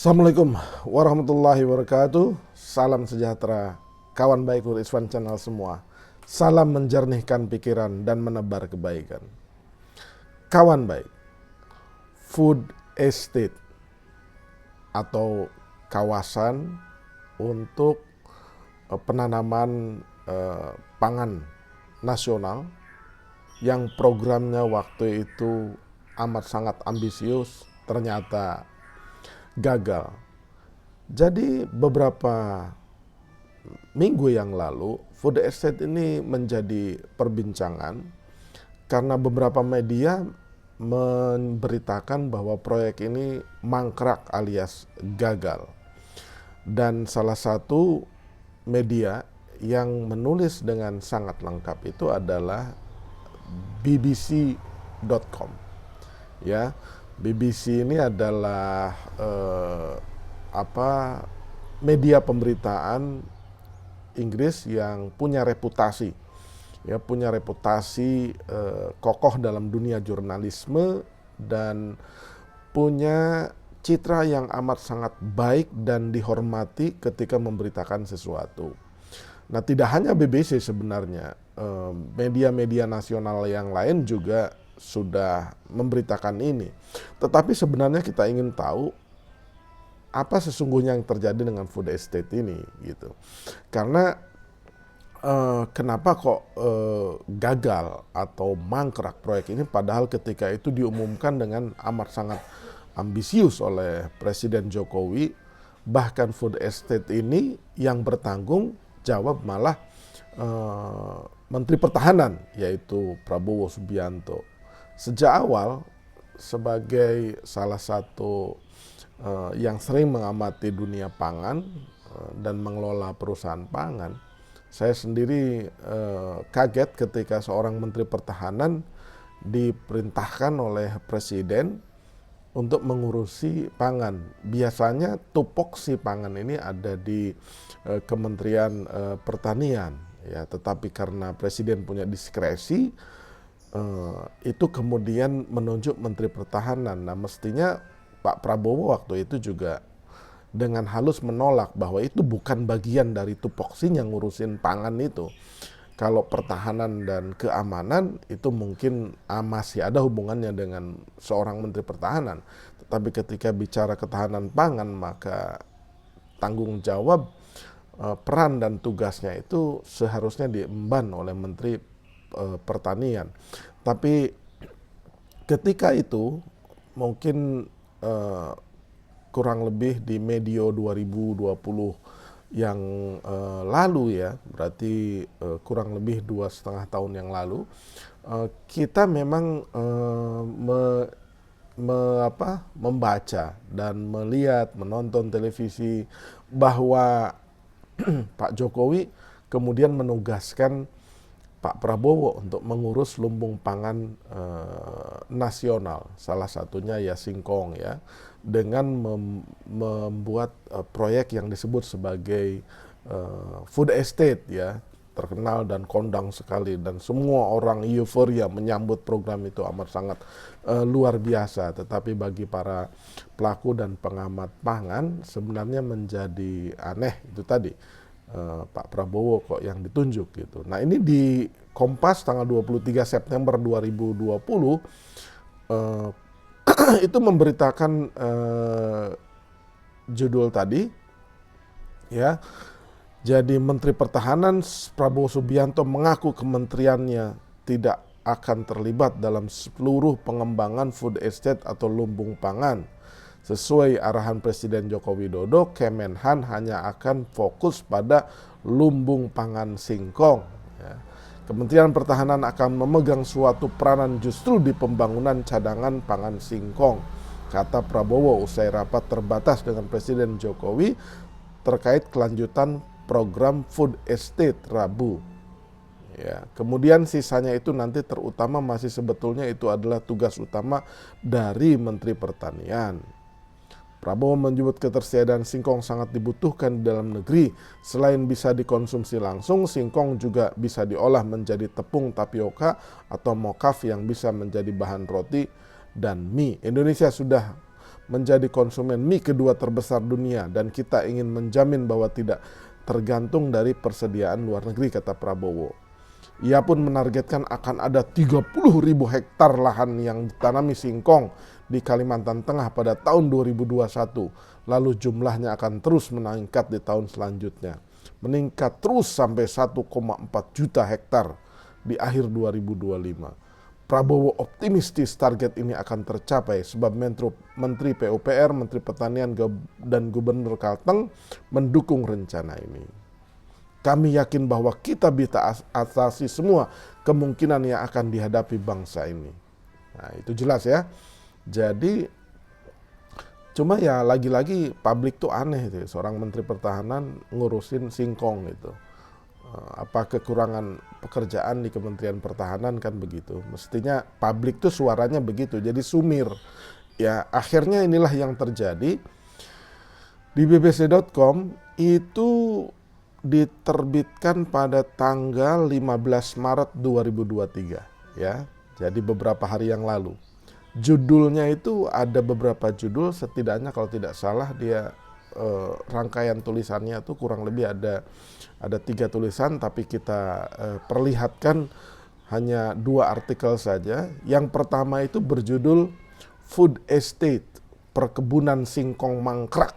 Assalamualaikum warahmatullahi wabarakatuh. Salam sejahtera kawan baik Nur Iswan Channel semua. Salam menjernihkan pikiran dan menebar kebaikan. Kawan baik, food estate atau kawasan untuk penanaman pangan nasional yang programnya waktu itu amat sangat ambisius ternyata gagal. Jadi beberapa minggu yang lalu food estate ini menjadi perbincangan karena beberapa media memberitakan bahwa proyek ini mangkrak alias gagal. Dan salah satu media yang menulis dengan sangat lengkap itu adalah BBC.com. Ya, BBC ini adalah media pemberitaan Inggris yang punya reputasi, kokoh dalam dunia jurnalisme dan punya citra yang amat sangat baik dan dihormati ketika memberitakan sesuatu. Nah, tidak hanya BBC sebenarnya, media-media nasional yang lain juga sudah memberitakan ini. Tetapi sebenarnya kita ingin tahu apa sesungguhnya yang terjadi dengan food estate ini gitu. Karena kenapa kok gagal atau mangkrak proyek ini padahal ketika itu diumumkan dengan amat sangat ambisius oleh Presiden Jokowi, bahkan food estate ini yang bertanggung jawab malah Menteri Pertahanan yaitu Prabowo Subianto. Sejak awal sebagai salah satu yang sering mengamati dunia pangan dan mengelola perusahaan pangan, saya sendiri kaget ketika seorang Menteri Pertahanan diperintahkan oleh Presiden untuk mengurusi pangan. Biasanya tupoksi pangan ini ada di Kementerian Pertanian, ya. Tetapi karena Presiden punya diskresi, itu kemudian menunjuk Menteri Pertahanan. Nah, mestinya Pak Prabowo waktu itu juga dengan halus menolak bahwa itu bukan bagian dari tupoksinya ngurusin pangan itu. Kalau pertahanan dan keamanan itu mungkin masih ada hubungannya dengan seorang Menteri Pertahanan. Tetapi ketika bicara ketahanan pangan, maka tanggung jawab, peran dan tugasnya itu seharusnya diemban oleh Menteri Pertanian. Tapi ketika itu mungkin kurang lebih di medio 2020 yang lalu, ya, berarti kurang lebih 2,5 tahun yang lalu, kita memang membaca dan melihat, menonton televisi bahwa Pak Jokowi kemudian menugaskan Pak Prabowo untuk mengurus lumbung pangan nasional, salah satunya ya singkong, ya, dengan membuat proyek yang disebut sebagai food estate, ya, terkenal dan kondang sekali, dan semua orang euforia menyambut program itu amat sangat luar biasa. Tetapi bagi para pelaku dan pengamat pangan sebenarnya menjadi aneh itu tadi. Pak Prabowo kok yang ditunjuk gitu. Nah, ini di Kompas tanggal 23 September 2020 itu memberitakan judul tadi, ya. Jadi Menteri Pertahanan Prabowo Subianto mengaku kementeriannya tidak akan terlibat dalam seluruh pengembangan food estate atau lumbung pangan. Sesuai arahan Presiden Joko Widodo, Kemenhan hanya akan fokus pada lumbung pangan singkong. Ya. Kementerian Pertahanan akan memegang suatu peranan justru di pembangunan cadangan pangan singkong, kata Prabowo usai rapat terbatas dengan Presiden Jokowi terkait kelanjutan program food estate Rabu. Ya, kemudian sisanya itu nanti terutama masih sebetulnya itu adalah tugas utama dari Menteri Pertanian. Prabowo menyebut ketersediaan singkong sangat dibutuhkan di dalam negeri. Selain bisa dikonsumsi langsung, singkong juga bisa diolah menjadi tepung tapioka atau mokaf yang bisa menjadi bahan roti dan mie. Indonesia sudah menjadi konsumen mie kedua terbesar dunia dan kita ingin menjamin bahwa tidak tergantung dari persediaan luar negeri, kata Prabowo. Ia pun menargetkan akan ada 30.000 hektar lahan yang ditanami singkong di Kalimantan Tengah pada tahun 2021. Lalu jumlahnya akan terus meningkat di tahun selanjutnya. Meningkat terus sampai 1,4 juta hektar di akhir 2025. Prabowo optimistis target ini akan tercapai sebab Menteri PUPR, Menteri Pertanian dan Gubernur Kalteng mendukung rencana ini. Kami yakin bahwa kita bisa atasi semua kemungkinan yang akan dihadapi bangsa ini. Nah, itu jelas ya. Jadi cuma ya lagi-lagi publik tuh aneh gitu. Seorang Menteri Pertahanan ngurusin singkong gitu. Apa kekurangan pekerjaan di Kementerian Pertahanan kan begitu. Mestinya publik tuh suaranya begitu, jadi sumir. Ya akhirnya inilah yang terjadi. Di bbc.com itu diterbitkan pada tanggal 15 Maret 2023 ya. Jadi beberapa hari yang lalu. Judulnya itu ada beberapa judul, setidaknya kalau tidak salah dia rangkaian tulisannya itu kurang lebih ada 3 tulisan, tapi kita perlihatkan hanya 2 artikel saja. Yang pertama itu berjudul Food Estate, perkebunan singkong mangkrak,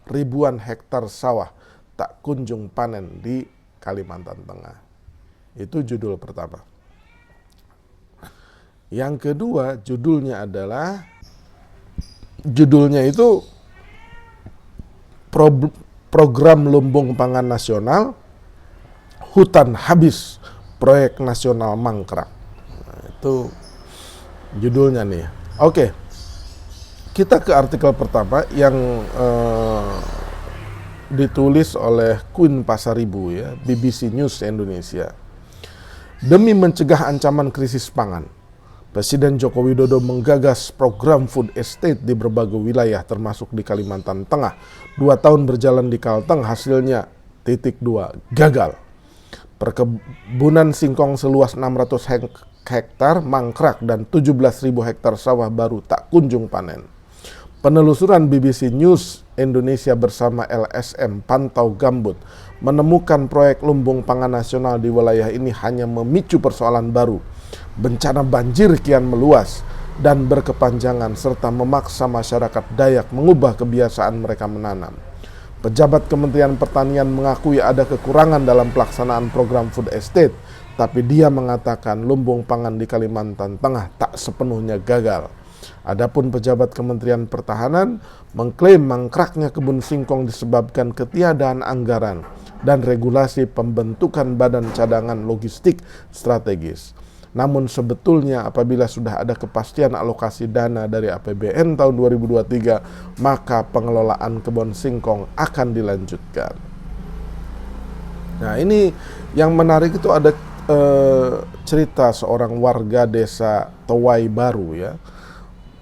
ribuan hektar sawah tak kunjung panen di Kalimantan Tengah. Itu judul pertama. Yang kedua judulnya itu Program Lumbung Pangan Nasional, Hutan Habis, Proyek Nasional Mangkrak. Nah, itu judulnya nih. Oke, kita ke artikel pertama yang ditulis oleh Queen Pasaribu ya, BBC News Indonesia. Demi mencegah ancaman krisis pangan, Presiden Joko Widodo menggagas program food estate di berbagai wilayah termasuk di Kalimantan Tengah. 2 tahun berjalan di Kalteng, hasilnya 2. gagal. Perkebunan singkong seluas 600 hektar mangkrak dan 17.000 hektar sawah baru tak kunjung panen. Penelusuran BBC News Indonesia bersama LSM Pantau Gambut menemukan proyek lumbung pangan nasional di wilayah ini hanya memicu persoalan baru. Bencana banjir kian meluas dan berkepanjangan serta memaksa masyarakat Dayak mengubah kebiasaan mereka menanam. Pejabat Kementerian Pertanian mengakui ada kekurangan dalam pelaksanaan program food estate, tapi dia mengatakan lumbung pangan di Kalimantan Tengah tak sepenuhnya gagal. Adapun pejabat Kementerian Pertahanan mengklaim mangkraknya kebun singkong disebabkan ketiadaan anggaran dan regulasi pembentukan badan cadangan logistik strategis. Namun sebetulnya apabila sudah ada kepastian alokasi dana dari APBN tahun 2023, maka pengelolaan kebun singkong akan dilanjutkan. Nah, ini yang menarik itu ada cerita seorang warga desa Towai Baru ya,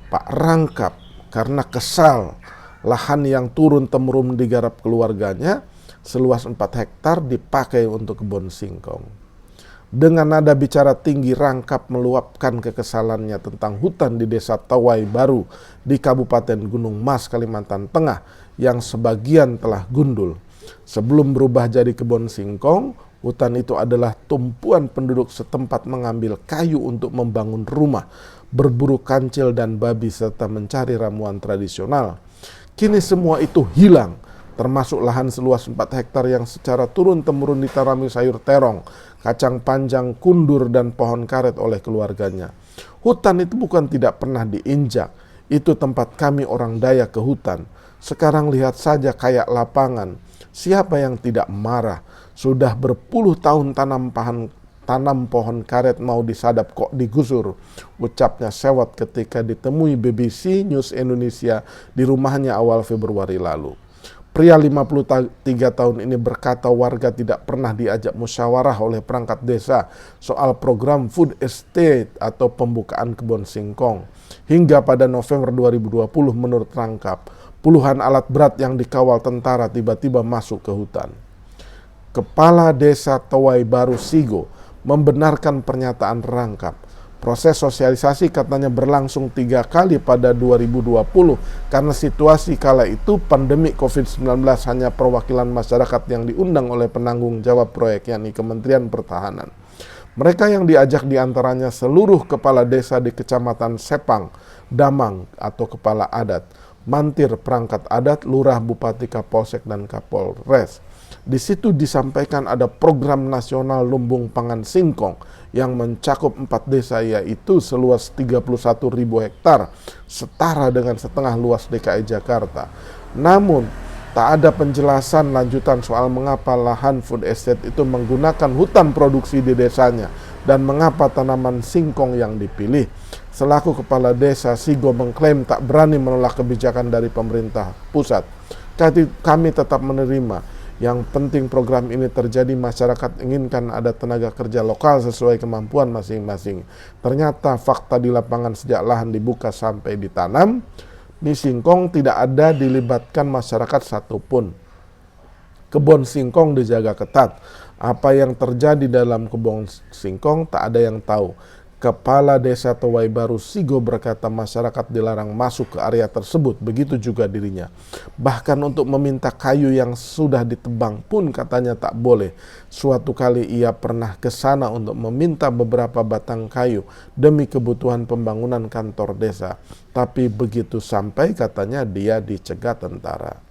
Pak Rangkap, karena kesal lahan yang turun-temurun digarap keluarganya seluas 4 hektar dipakai untuk kebun singkong. Dengan nada bicara tinggi, Rangkap meluapkan kekesalannya tentang hutan di desa Towai Baru di Kabupaten Gunung Mas, Kalimantan Tengah yang sebagian telah gundul. Sebelum berubah jadi kebun singkong, hutan itu adalah tumpuan penduduk setempat mengambil kayu untuk membangun rumah, berburu kancil dan babi serta mencari ramuan tradisional. Kini semua itu hilang, termasuk lahan seluas 4 hektar yang secara turun-temurun ditanami sayur terong, kacang panjang, kundur, dan pohon karet oleh keluarganya. Hutan itu bukan tidak pernah diinjak, itu tempat kami orang Dayak ke hutan. Sekarang lihat saja kayak lapangan, siapa yang tidak marah? Sudah berpuluh tahun tanam pohon karet mau disadap kok digusur, ucapnya sewot ketika ditemui BBC News Indonesia di rumahnya awal Februari lalu. Pria 53 tahun ini berkata warga tidak pernah diajak musyawarah oleh perangkat desa soal program food estate atau pembukaan kebun singkong. Hingga pada November 2020 menurut Rangkap, puluhan alat berat yang dikawal tentara tiba-tiba masuk ke hutan. Kepala Desa Towai Baru Sigo membenarkan pernyataan Rangkap. Proses sosialisasi katanya berlangsung 3 kali pada 2020 karena situasi kala itu pandemi COVID-19 hanya perwakilan masyarakat yang diundang oleh penanggung jawab proyek yakni Kementerian Pertahanan. Mereka yang diajak diantaranya seluruh kepala desa di Kecamatan Sepang, Damang atau kepala adat, mantir perangkat adat, lurah, bupati, kapolsek, dan kapolres. Di situ disampaikan ada program nasional lumbung pangan singkong yang mencakup 4 desa yaitu seluas 31.000 hektar, setara dengan setengah luas DKI Jakarta. Namun, tak ada penjelasan lanjutan soal mengapa lahan food estate itu menggunakan hutan produksi di desanya dan mengapa tanaman singkong yang dipilih. Selaku kepala desa, Sigo mengklaim tak berani menolak kebijakan dari pemerintah pusat. Kami tetap menerima. Yang penting program ini terjadi, masyarakat inginkan ada tenaga kerja lokal sesuai kemampuan masing-masing. Ternyata fakta di lapangan sejak lahan dibuka sampai ditanam, di singkong tidak ada dilibatkan masyarakat satupun. Kebun singkong dijaga ketat. Apa yang terjadi dalam kebun singkong tak ada yang tahu. Kepala Desa Towai Baru Sigo berkata masyarakat dilarang masuk ke area tersebut, begitu juga dirinya. Bahkan untuk meminta kayu yang sudah ditebang pun katanya tak boleh. Suatu kali ia pernah ke sana untuk meminta beberapa batang kayu demi kebutuhan pembangunan kantor desa. Tapi begitu sampai katanya dia dicegat tentara.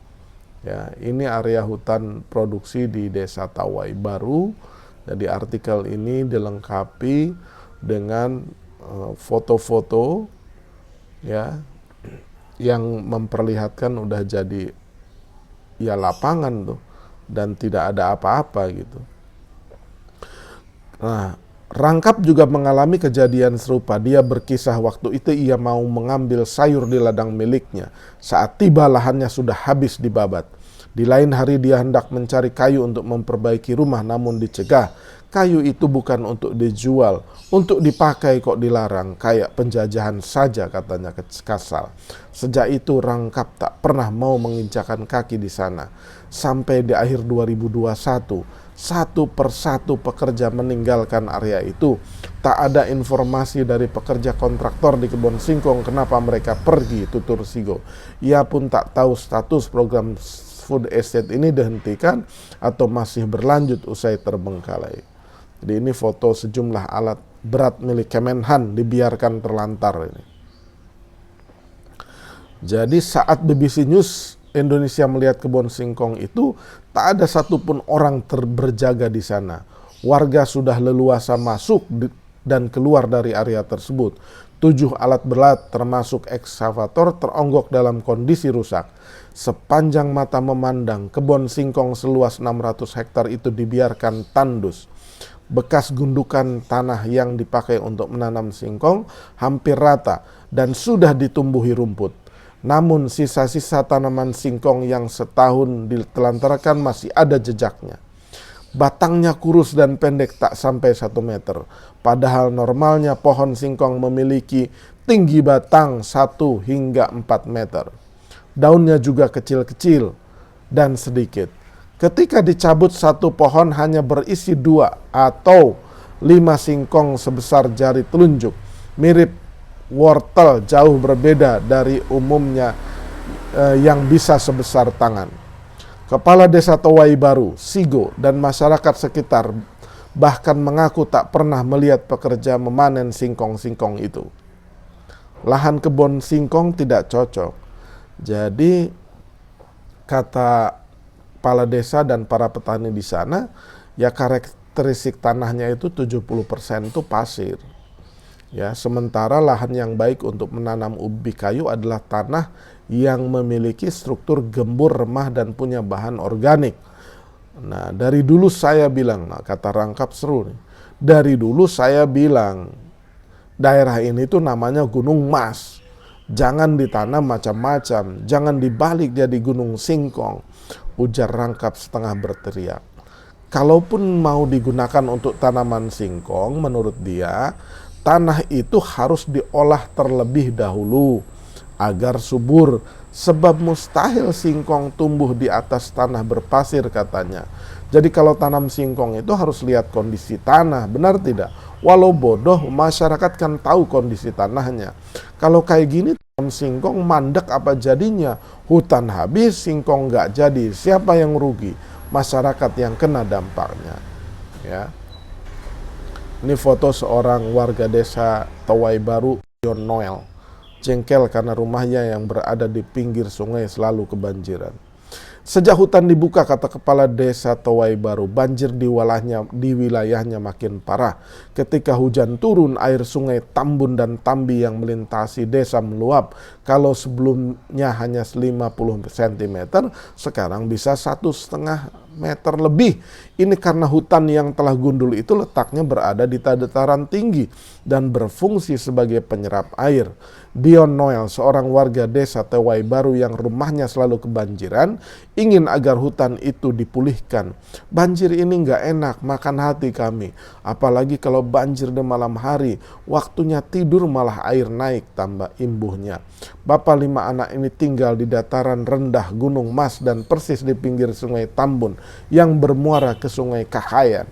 Ya, ini area hutan produksi di Desa Towai Baru. Jadi artikel ini dilengkapi dengan foto-foto ya yang memperlihatkan udah jadi ya lapangan tuh dan tidak ada apa-apa gitu. Nah, Rangkap juga mengalami kejadian serupa. Dia berkisah waktu itu ia mau mengambil sayur di ladang miliknya. Saat tiba lahannya sudah habis dibabat. Di lain hari dia hendak mencari kayu untuk memperbaiki rumah namun dicegah. Kayu itu bukan untuk dijual, untuk dipakai kok dilarang, kayak penjajahan saja katanya kasar. Sejak itu Rangkap tak pernah mau menginjakan kaki di sana. Sampai di akhir 2021, satu persatu pekerja meninggalkan area itu. Tak ada informasi dari pekerja kontraktor di kebun singkong kenapa mereka pergi, tutur Sigo. Ia pun tak tahu status program food estate ini dihentikan atau masih berlanjut usai terbengkalai. Jadi ini foto sejumlah alat berat milik Kemenhan dibiarkan terlantar ini. Jadi saat BBC News Indonesia melihat kebun singkong itu, tak ada satupun orang berjaga di sana. Warga sudah leluasa masuk dan keluar dari area tersebut. 7 alat berat termasuk ekskavator teronggok dalam kondisi rusak. Sepanjang mata memandang, kebun singkong seluas 600 hektar itu dibiarkan tandus. Bekas gundukan tanah yang dipakai untuk menanam singkong hampir rata dan sudah ditumbuhi rumput. Namun sisa-sisa tanaman singkong yang setahun ditelantarkan masih ada jejaknya. Batangnya kurus dan pendek tak sampai 1 meter. Padahal normalnya pohon singkong memiliki tinggi batang 1 hingga 4 meter. Daunnya juga kecil-kecil dan sedikit. Ketika dicabut satu pohon hanya berisi 2 atau 5 singkong sebesar jari telunjuk. Mirip wortel, jauh berbeda dari umumnya yang bisa sebesar tangan. Kepala Desa Towai Baru, Sigo, dan masyarakat sekitar bahkan mengaku tak pernah melihat pekerja memanen singkong-singkong itu. Lahan kebun singkong tidak cocok. Jadi kata kepala desa dan para petani di sana, ya karakteristik tanahnya itu 70% itu pasir. Ya, sementara lahan yang baik untuk menanam ubi kayu adalah tanah yang memiliki struktur gembur, remah, dan punya bahan organik. Nah, dari dulu saya bilang, nah kata Rangkap seru nih, dari dulu saya bilang, daerah ini tuh namanya Gunung Mas. Jangan ditanam macam-macam, jangan dibalik jadi gunung singkong, ujar Rangkap setengah berteriak. Kalaupun mau digunakan untuk tanaman singkong, menurut dia, tanah itu harus diolah terlebih dahulu. agar subur, sebab mustahil singkong tumbuh di atas tanah berpasir katanya. Jadi kalau tanam singkong itu harus lihat kondisi tanah, benar tidak? Walau bodoh, masyarakat kan tahu kondisi tanahnya. Kalau kayak gini tanam singkong mandek apa jadinya? Hutan habis, singkong nggak jadi. Siapa yang rugi? Masyarakat yang kena dampaknya. Ya. Ini foto seorang warga desa Tawai Baru, John Noel. Jengkel karena rumahnya yang berada di pinggir sungai selalu kebanjiran. Sejak hutan dibuka, kata kepala desa Tawai Baru, banjir di wilayahnya makin parah. Ketika hujan turun, air sungai Tambun dan Tambi yang melintasi desa meluap. Kalau sebelumnya hanya 50 cm, sekarang bisa 1,5 meter lebih. Ini karena hutan yang telah gundul itu letaknya berada di dataran tinggi dan berfungsi sebagai penyerap air. Dion Noel, seorang warga desa Tawai Baru yang rumahnya selalu kebanjiran, ingin agar hutan itu dipulihkan. Banjir ini nggak enak, makan hati kami. Apalagi kalau banjir di malam hari, waktunya tidur malah air naik, tambah imbuhnya. Bapak 5 anak ini tinggal di dataran rendah Gunung Mas dan persis di pinggir sungai Tambun yang bermuara ke sungai Kahayan.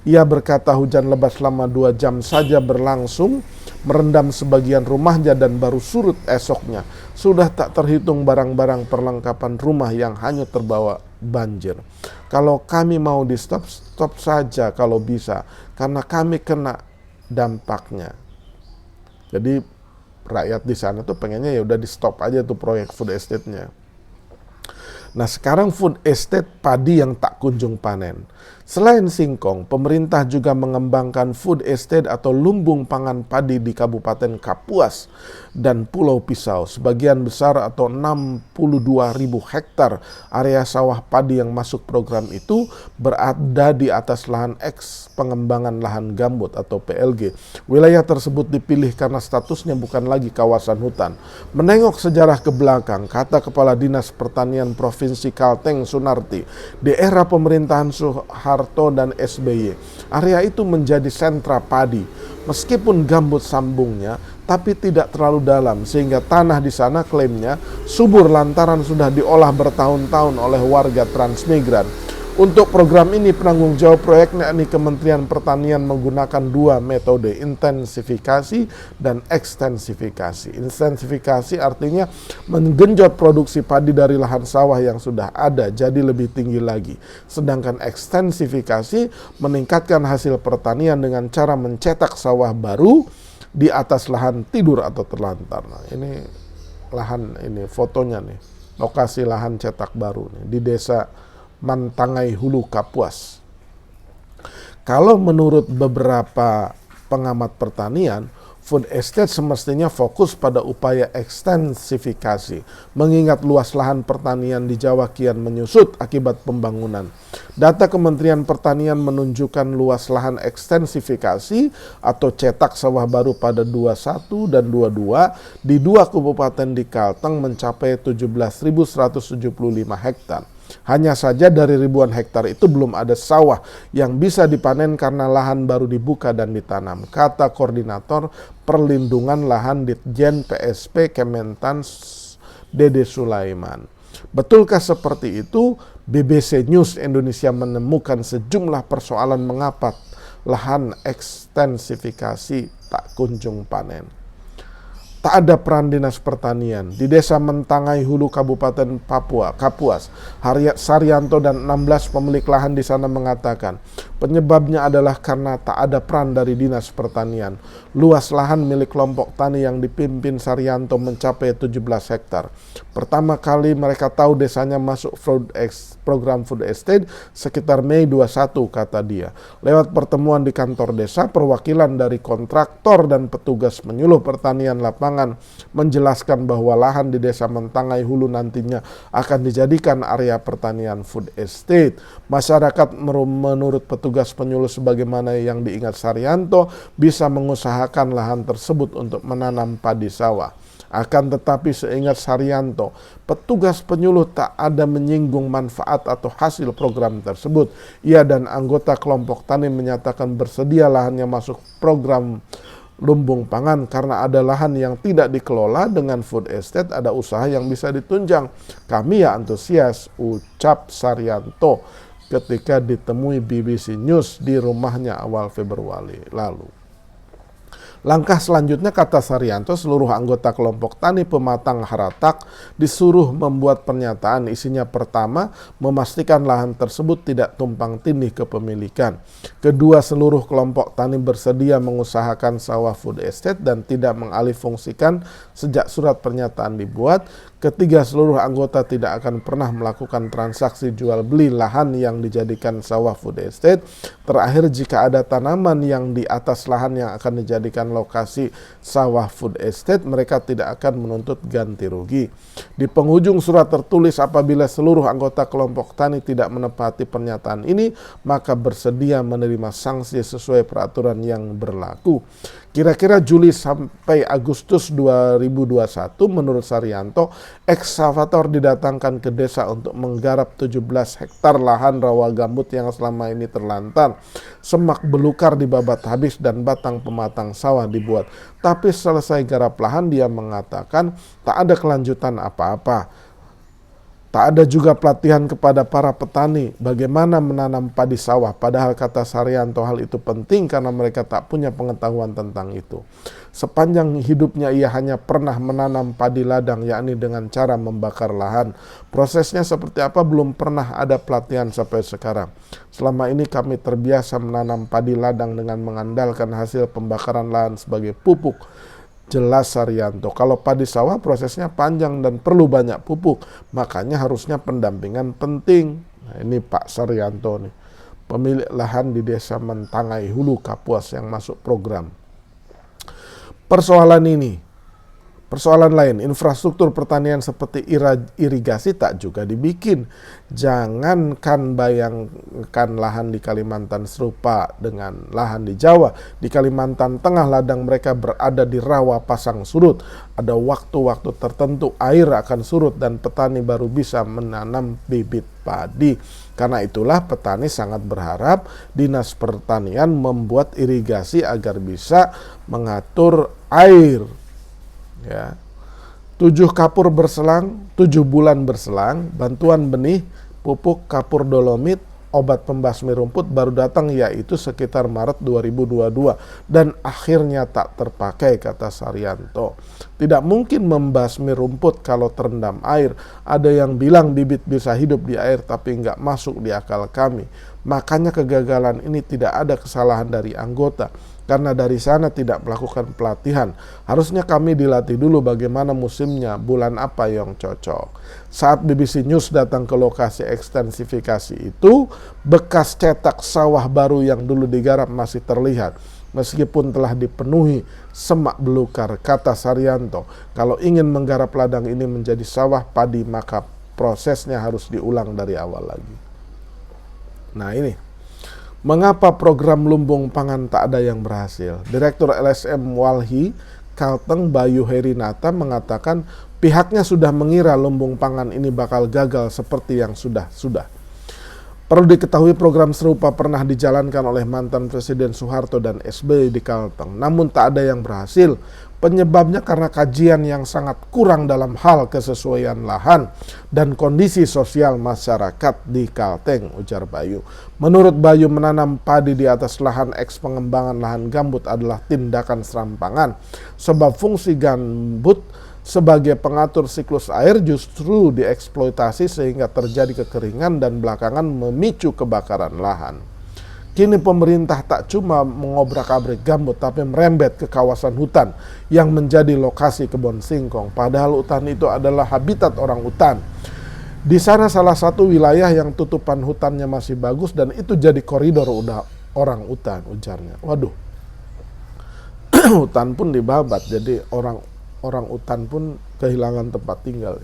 Ia berkata hujan lebat selama 2 jam saja berlangsung, merendam sebagian rumahnya dan baru surut esoknya. Sudah tak terhitung barang-barang perlengkapan rumah yang hanyut terbawa banjir. Kalau kami mau di stop, stop saja kalau bisa, karena kami kena dampaknya. Jadi rakyat di sana tuh pengennya ya udah di stop aja tuh proyek food estate-nya. Nah sekarang food estate padi yang tak kunjung panen. Selain singkong, pemerintah juga mengembangkan food estate atau lumbung pangan padi di Kabupaten Kapuas dan Pulau Pisau. Sebagian besar atau 62.000 hektar area sawah padi yang masuk program itu berada di atas lahan eks pengembangan lahan gambut atau PLG. Wilayah tersebut dipilih karena statusnya bukan lagi kawasan hutan. Menengok sejarah ke belakang, kata Kepala Dinas Pertanian Provinsi Kalteng Sunarti, di era pemerintahan Soeharto dan SBY, area itu menjadi sentra padi. Meskipun gambut sambungnya, tapi tidak terlalu dalam, sehingga tanah di sana klaimnya subur lantaran sudah diolah bertahun-tahun oleh warga transmigran. Untuk program ini penanggung jawab proyeknya yakni Kementerian Pertanian menggunakan 2 metode, intensifikasi dan ekstensifikasi. Intensifikasi artinya menggenjot produksi padi dari lahan sawah yang sudah ada jadi lebih tinggi lagi. Sedangkan ekstensifikasi meningkatkan hasil pertanian dengan cara mencetak sawah baru di atas lahan tidur atau terlantar. Nah, ini lahan, ini fotonya nih, lokasi lahan cetak baru nih, di desa Mantangai Hulu Kapuas. Kalau menurut beberapa pengamat pertanian, food estate semestinya fokus pada upaya ekstensifikasi, mengingat luas lahan pertanian di Jawa kian menyusut akibat pembangunan. Data Kementerian Pertanian menunjukkan luas lahan ekstensifikasi atau cetak sawah baru pada 21 dan 22 di 2 kabupaten di Kalteng mencapai 17.175 hektar. Hanya saja dari ribuan hektar itu belum ada sawah yang bisa dipanen karena lahan baru dibuka dan ditanam, kata Koordinator Perlindungan Lahan Ditjen PSP Kementan Dede Sulaiman. Betulkah seperti itu? BBC News Indonesia menemukan sejumlah persoalan mengapa lahan ekstensifikasi tak kunjung panen. Tak ada peran Dinas Pertanian. Di Desa Mentangai Hulu Kabupaten Kapuas, Saryanto dan 16 pemilik lahan di sana mengatakan penyebabnya adalah karena tak ada peran dari Dinas Pertanian. Luas lahan milik kelompok tani yang dipimpin Saryanto mencapai 17 hektar. Pertama kali mereka tahu desanya masuk program food estate sekitar Mei 21, kata dia. Lewat pertemuan di kantor desa, perwakilan dari kontraktor dan petugas penyuluh pertanian lapangan menjelaskan bahwa lahan di Desa Mentangai Hulu nantinya akan dijadikan area pertanian food estate. Masyarakat menurut petugas penyuluh sebagaimana yang diingat Saryanto bisa mengusahakan lahan tersebut untuk menanam padi sawah. Akan tetapi seingat Saryanto, petugas penyuluh tak ada menyinggung manfaat atau hasil program tersebut. Ia dan anggota kelompok tani menyatakan bersedia lahannya masuk program lumbung pangan karena ada lahan yang tidak dikelola dengan food estate, ada usaha yang bisa ditunjang. Kami ya antusias, ucap Saryanto ketika ditemui BBC News di rumahnya awal Februari lalu. Langkah selanjutnya, kata Saryanto, seluruh anggota kelompok tani pematang haratak disuruh membuat pernyataan. Isinya pertama, memastikan lahan tersebut tidak tumpang tindih kepemilikan. Kedua, seluruh kelompok tani bersedia mengusahakan sawah food estate dan tidak mengalihfungsikan sejak surat pernyataan dibuat. Ketiga, seluruh anggota tidak akan pernah melakukan transaksi jual beli lahan yang dijadikan sawah food estate. Terakhir, jika ada tanaman yang di atas lahan yang akan dijadikan lokasi sawah food estate, mereka tidak akan menuntut ganti rugi. Di penghujung surat tertulis, apabila seluruh anggota kelompok tani tidak menepati pernyataan ini, maka bersedia menerima sanksi sesuai peraturan yang berlaku. Kira-kira Juli sampai Agustus 2021, menurut Saryanto, eksavator didatangkan ke desa untuk menggarap 17 hektar lahan rawa gambut yang selama ini terlantar. Semak belukar dibabat habis dan batang pematang sawah dibuat. Tapi selesai garap lahan, dia mengatakan tak ada kelanjutan apa-apa. Tak ada juga pelatihan kepada para petani bagaimana menanam padi sawah. Padahal, kata Saryanto, hal itu penting karena mereka tak punya pengetahuan tentang itu. Sepanjang hidupnya ia hanya pernah menanam padi ladang, yakni dengan cara membakar lahan. Prosesnya seperti apa belum pernah ada pelatihan sampai sekarang. Selama ini kami terbiasa menanam padi ladang dengan mengandalkan hasil pembakaran lahan sebagai pupuk. Jelas Saryanto, kalau padi sawah prosesnya panjang dan perlu banyak pupuk, makanya harusnya pendampingan penting. Nah, ini Pak Saryanto nih, pemilik lahan di desa Mentangai Hulu, Kapuas yang masuk program. Persoalan lain, infrastruktur pertanian seperti irigasi tak juga dibikin. Jangankan bayangkan lahan di Kalimantan serupa dengan lahan di Jawa. Di Kalimantan Tengah ladang mereka berada di rawa pasang surut. Ada waktu-waktu tertentu air akan surut dan petani baru bisa menanam bibit padi. Karena itulah petani sangat berharap Dinas Pertanian membuat irigasi agar bisa mengatur air. Ya, 7 kapur berselang, 7 bulan berselang, bantuan benih, pupuk, kapur dolomit, obat pembasmi rumput baru datang, yaitu sekitar Maret 2022 dan akhirnya tak terpakai, kata Saryanto. Tidak mungkin membasmi rumput kalau terendam air. Ada yang bilang bibit bisa hidup di air tapi nggak masuk di akal kami. Makanya kegagalan ini tidak ada kesalahan dari anggota. Karena dari sana tidak melakukan pelatihan. Harusnya kami dilatih dulu bagaimana musimnya, bulan apa yang cocok. Saat BBC News datang ke lokasi ekstensifikasi itu, bekas cetak sawah baru yang dulu digarap masih terlihat. Meskipun telah dipenuhi semak belukar, kata Saryanto, kalau ingin menggarap ladang ini menjadi sawah padi, maka prosesnya harus diulang dari awal lagi. Nah ini, mengapa program lumbung pangan tak ada yang berhasil? Direktur LSM Walhi, Kalteng, Bayu Herinata mengatakan pihaknya sudah mengira lumbung pangan ini bakal gagal seperti yang sudah. Perlu diketahui program serupa pernah dijalankan oleh mantan Presiden Soeharto dan SBY di Kalteng, namun tak ada yang berhasil. Penyebabnya karena kajian yang sangat kurang dalam hal kesesuaian lahan dan kondisi sosial masyarakat di Kalteng, ujar Bayu. Menurut Bayu, menanam padi di atas lahan eks pengembangan lahan gambut adalah tindakan serampangan, sebab fungsi gambut sebagai pengatur siklus air justru dieksploitasi sehingga terjadi kekeringan dan belakangan memicu kebakaran lahan. Kini pemerintah tak cuma mengobrak-abrik gambut tapi merembet ke kawasan hutan yang menjadi lokasi kebun singkong. Padahal hutan itu adalah habitat orang hutan. Di sana salah satu wilayah yang tutupan hutannya masih bagus dan itu jadi koridor orang hutan, ujarnya. Waduh, hutan pun dibabat, jadi orang hutan pun kehilangan tempat tinggal.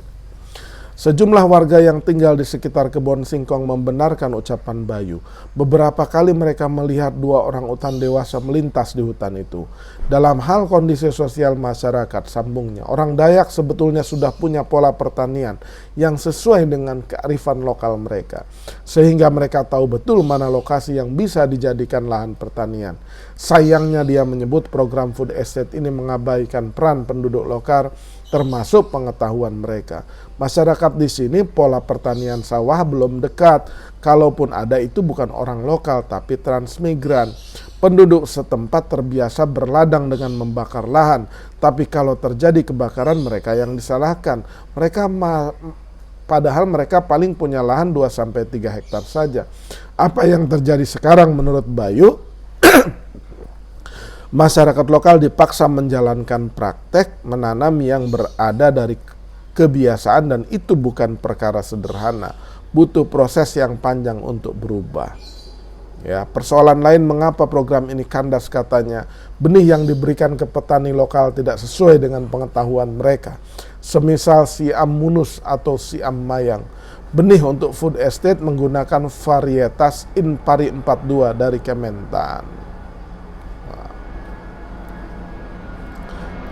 Sejumlah warga yang tinggal di sekitar kebun singkong membenarkan ucapan Bayu. Beberapa kali mereka melihat 2 orang utan dewasa melintas di hutan itu. Dalam hal kondisi sosial masyarakat, sambungnya, orang Dayak sebetulnya sudah punya pola pertanian yang sesuai dengan kearifan lokal mereka. Sehingga mereka tahu betul mana lokasi yang bisa dijadikan lahan pertanian. Sayangnya dia menyebut program food estate ini mengabaikan peran penduduk lokal termasuk pengetahuan mereka. Masyarakat di sini pola pertanian sawah belum dekat. Kalaupun ada itu bukan orang lokal tapi transmigran. Penduduk setempat terbiasa berladang dengan membakar lahan. Tapi kalau terjadi kebakaran mereka yang disalahkan. Padahal mereka paling punya lahan 2-3 hektar saja. Apa yang terjadi sekarang menurut Bayu? Masyarakat lokal dipaksa menjalankan praktek menanam yang berada dari kebiasaan dan itu bukan perkara sederhana. Butuh proses yang panjang untuk berubah. Ya, persoalan lain mengapa program ini kandas katanya. Benih yang diberikan ke petani lokal tidak sesuai dengan pengetahuan mereka. Semisal siam munus atau siam mayang. Benih untuk food estate menggunakan varietas Inpari 42 dari Kementan.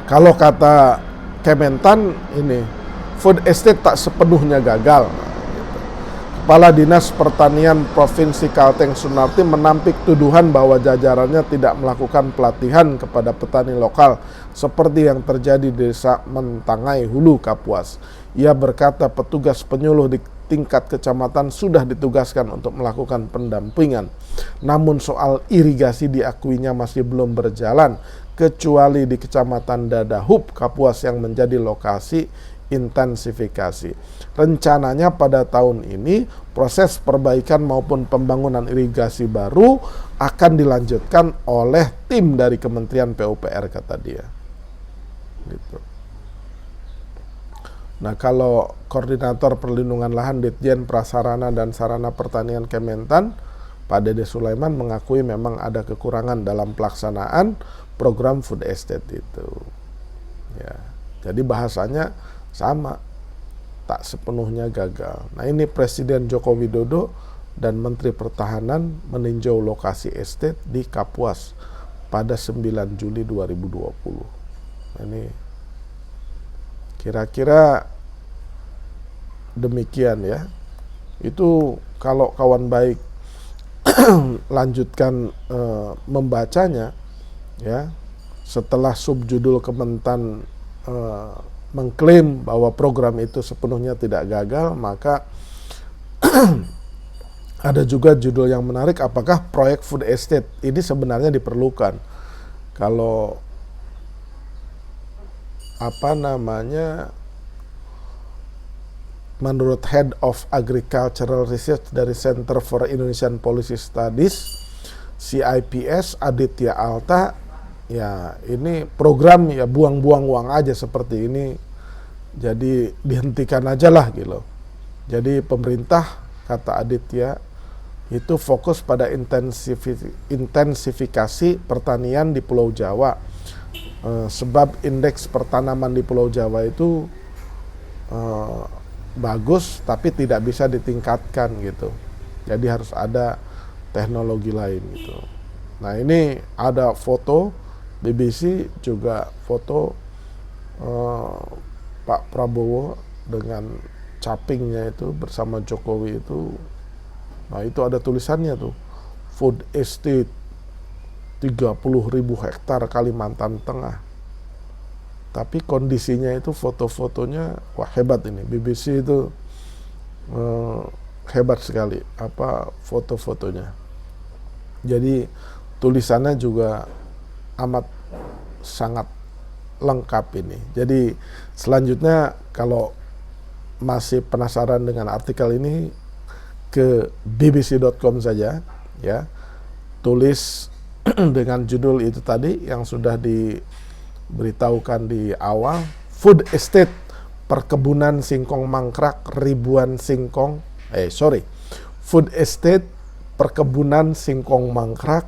Kalau kata Kementan ini, food estate tak sepenuhnya gagal. Kepala Dinas Pertanian Provinsi Kalteng Sunarti menampik tuduhan bahwa jajarannya tidak melakukan pelatihan kepada petani lokal seperti yang terjadi di Desa Mentangai Hulu, Kapuas. Ia berkata petugas penyuluh di tingkat kecamatan sudah ditugaskan untuk melakukan pendampingan. Namun soal irigasi diakuinya masih belum berjalan, kecuali di Kecamatan Dadahub, Kapuas yang menjadi lokasi intensifikasi. Rencananya pada tahun ini proses perbaikan maupun pembangunan irigasi baru akan dilanjutkan oleh tim dari Kementerian PUPR, kata dia. Gitu. Nah, kalau Koordinator Perlindungan Lahan Ditjen Prasarana dan Sarana Pertanian Kementan, Pak Dede Sulaiman mengakui memang ada kekurangan dalam pelaksanaan program food estate itu. Ya, jadi bahasanya sama, tak sepenuhnya gagal. Nah, ini Presiden Joko Widodo dan Menteri Pertahanan meninjau lokasi estate di Kapuas pada 9 Juli 2020. Nah, ini kira-kira demikian ya. Itu kalau kawan baik lanjutkan membacanya ya, setelah subjudul Kementan mengklaim bahwa program itu sepenuhnya tidak gagal, maka ada juga judul yang menarik, apakah proyek food estate ini sebenarnya diperlukan. Kalau menurut Head of Agricultural Research dari Center for Indonesian Policy Studies CIPS, Aditya Alta, ya ini program ya buang-buang uang aja seperti ini, jadi dihentikan aja lah gitu. Jadi pemerintah, kata Aditya, itu fokus pada intensifikasi pertanian di Pulau Jawa, sebab indeks pertanaman di Pulau Jawa itu bagus tapi tidak bisa ditingkatkan gitu. Jadi harus ada teknologi lain gitu. Nah, ini ada foto BBC, juga foto Pak Prabowo dengan capingnya itu bersama Jokowi itu. Nah, itu ada tulisannya tuh, food estate 30.000 hektar Kalimantan Tengah. Tapi kondisinya itu foto-fotonya, wah hebat ini. BBC itu hebat sekali foto-fotonya. Jadi tulisannya juga amat sangat lengkap ini. Jadi selanjutnya kalau masih penasaran dengan artikel ini, ke bbc.com saja ya. Tulis dengan judul itu tadi yang sudah diberitahukan di awal, food estate perkebunan singkong mangkrak ribuan singkong food estate perkebunan singkong mangkrak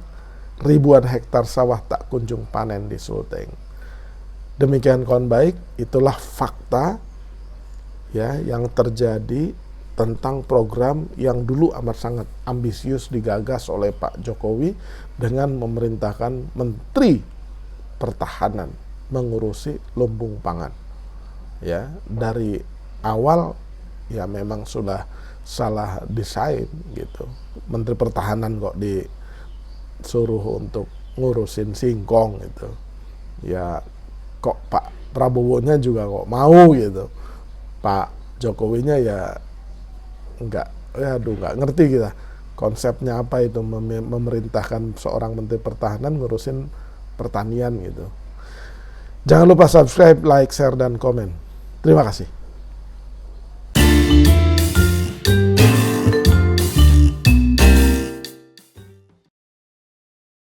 ribuan hektar sawah tak kunjung panen di Sulteng. Demikian kawan baik, itulah fakta ya yang terjadi tentang program yang dulu amat sangat ambisius digagas oleh Pak Jokowi dengan memerintahkan Menteri Pertahanan mengurusi lumbung pangan. Ya, dari awal ya memang sudah salah desain gitu. Menteri Pertahanan kok disuruh untuk ngurusin singkong gitu. Ya kok Pak Prabowo-nya juga kok mau gitu. Pak Jokowinya ya nggak ngerti kita konsepnya apa itu memerintahkan seorang Menteri Pertahanan ngurusin pertanian gitu. Jangan lupa subscribe, like, share, dan komen. Terima kasih.